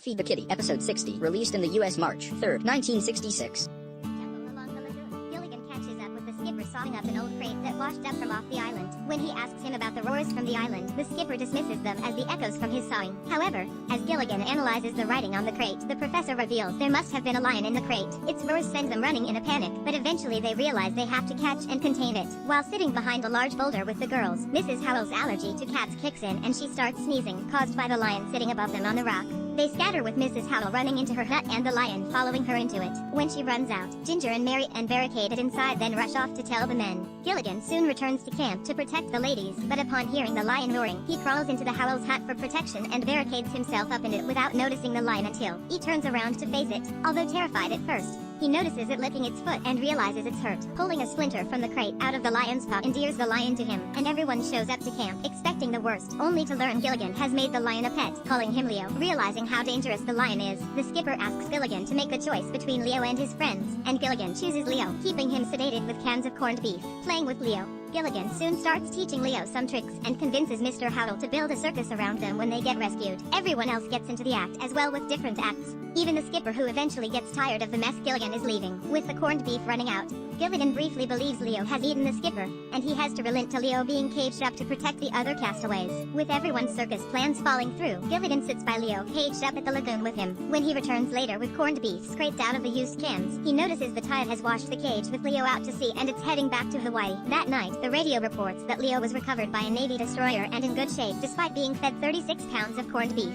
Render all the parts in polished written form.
Feed the Kitty, Episode 60, released in the U.S. March 3, 1966. Along the lagoon, Gilligan catches up with the skipper sawing up an old crate that washed up from off the island. When he asks him about the roars from the island, the skipper dismisses them as the echoes from his sawing. However, as Gilligan analyzes the writing on the crate, the professor reveals there must have been a lion in the crate. Its roars send them running in a panic, but eventually they realize they have to catch and contain it. While sitting behind a large boulder with the girls, Mrs. Howell's allergy to cats kicks in and she starts sneezing, caused by the lion sitting above them on the rock. They scatter with Mrs. Howell running into her hut and the lion following her into it. When she runs out, Ginger and Mary and barricaded inside then rush off to tell the men. Gilligan soon returns to camp to protect the ladies, but upon hearing the lion roaring, he crawls into the Howells' hut for protection and barricades himself up in it without noticing the lion until he turns around to face it. Although terrified at first, he notices it licking its foot and realizes it's hurt. Pulling a splinter from the crate out of the lion's paw endears the lion to him, and everyone shows up to camp expecting the worst, only to learn Gilligan has made the lion a pet, calling him Leo. Realizing how dangerous the lion is, the skipper asks Gilligan to make the choice between Leo and his friends, and Gilligan chooses Leo, keeping him sedated with cans of corned beef. Playing with Leo, Gilligan soon starts teaching Leo some tricks and convinces Mr. Howell to build a circus around them when they get rescued. Everyone else gets into the act as well with different acts. Even the skipper, who eventually gets tired of the mess Gilligan is leaving. With the corned beef running out, Gilligan briefly believes Leo has eaten the skipper, and he has to relent to Leo being caged up to protect the other castaways. With everyone's circus plans falling through, Gilligan sits by Leo, caged up at the lagoon with him. When he returns later with corned beef scraped out of the used cans, he notices the tide has washed the cage with Leo out to sea and it's heading back to Hawaii. That night, the radio reports that Leo was recovered by a Navy destroyer and in good shape despite being fed 36 pounds of corned beef.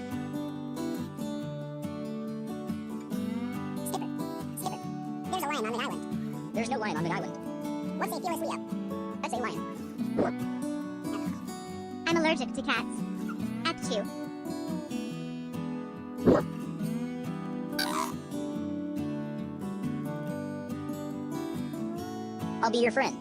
Skipper, there's a lion on the island. There's no lion on the island. What's a fearless Leo? That's a lion. I'm allergic to cats. Act 2. I'll be your friend.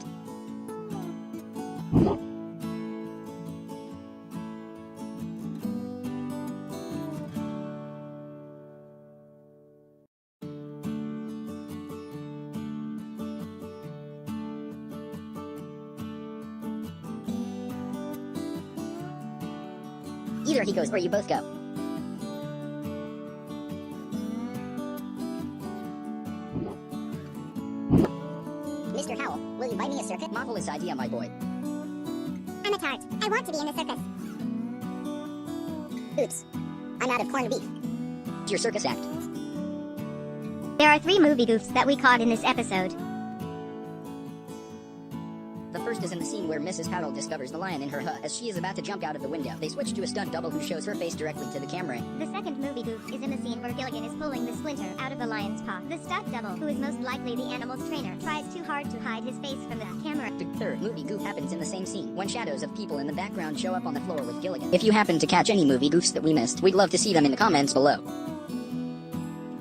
Either he goes or you both go. Mr. Howell, will you buy me a circuit? Marvelous idea, my boy. I'm a tart. I want to be in the circus. Oops. I'm out of corned beef. It's your circus act. There are 3 movie goofs that we caught in this episode. The first is in the scene where Mrs. Howell discovers the lion in her hut as she is about to jump out of the window. They switch to a stunt double who shows her face directly to the camera. The second movie goof is in the scene where Gilligan is pulling the splinter out of the lion's paw. The stunt double, who is most likely the animal's trainer, tries too hard to hide his face from the camera. The third movie goof happens in the same scene, when shadows of people in the background show up on the floor with Gilligan. If you happen to catch any movie goofs that we missed, we'd love to see them in the comments below.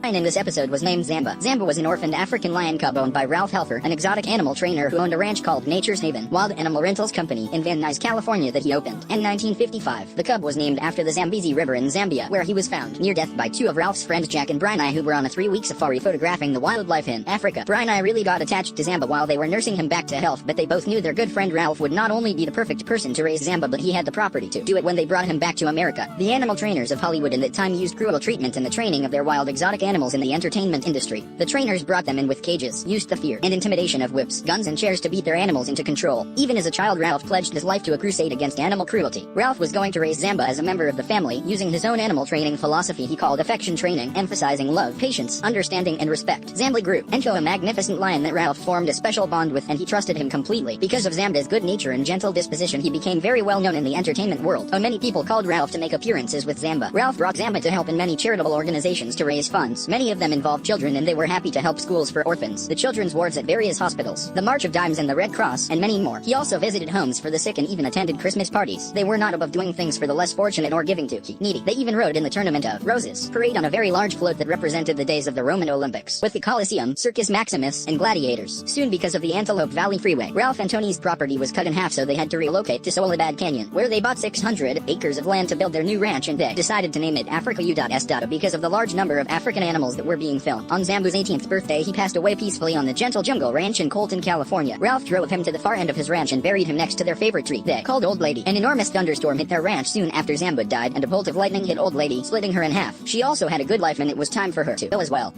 The lion in this episode was named Zamba. Zamba was an orphaned African lion cub owned by Ralph Helfer, an exotic animal trainer who owned a ranch called Nature's Haven Wild Animal Rentals Company in Van Nuys, California that he opened. In 1955, the cub was named after the Zambezi River in Zambia, where he was found near death by 2 of Ralph's friends Jack and Brian I, who were on a 3-week safari photographing the wildlife in Africa. Brian I really got attached to Zamba while they were nursing him back to health, but they both knew their good friend Ralph would not only be the perfect person to raise Zamba, but he had the property to do it when they brought him back to America. The animal trainers of Hollywood in that time used cruel treatment in the training of their wild exotic animals in the entertainment industry. The trainers brought them in with cages, used the fear and intimidation of whips, guns and chairs to beat their animals into control. Even as a child, Ralph pledged his life to a crusade against animal cruelty. Ralph was going to raise Zamba as a member of the family, using his own animal training philosophy he called affection training, emphasizing love, patience, understanding and respect. Zamba grew into a magnificent lion that Ralph formed a special bond with, and he trusted him completely. Because of Zamba's good nature and gentle disposition, he became very well known in the entertainment world. Many people called Ralph to make appearances with Zamba. Ralph brought Zamba to help in many charitable organizations to raise funds. Many of them involved children, and they were happy to help schools for orphans, the children's wards at various hospitals, the March of Dimes and the Red Cross, and many more. He also visited homes for the sick and even attended Christmas parties. They were not above doing things for the less fortunate or giving to the needy. They even rode in the Tournament of Roses parade on a very large float that represented the days of the Roman Olympics, with the Colosseum, Circus Maximus, and gladiators. Soon, because of the Antelope Valley Freeway, Ralph and Tony's property was cut in half, so they had to relocate to Soledad Canyon, where they bought 600 acres of land to build their new ranch, and they decided to name it Africa U.S. because of the large number of African animals that were being filmed. On Zambu's 18th birthday, he passed away peacefully on the Gentle Jungle Ranch in Colton, California. Ralph drove him to the far end of his ranch and buried him next to their favorite tree, they called Old Lady. An enormous thunderstorm hit their ranch soon after Zamba died, and a bolt of lightning hit Old Lady, splitting her in half. She also had a good life and it was time for her to go as well.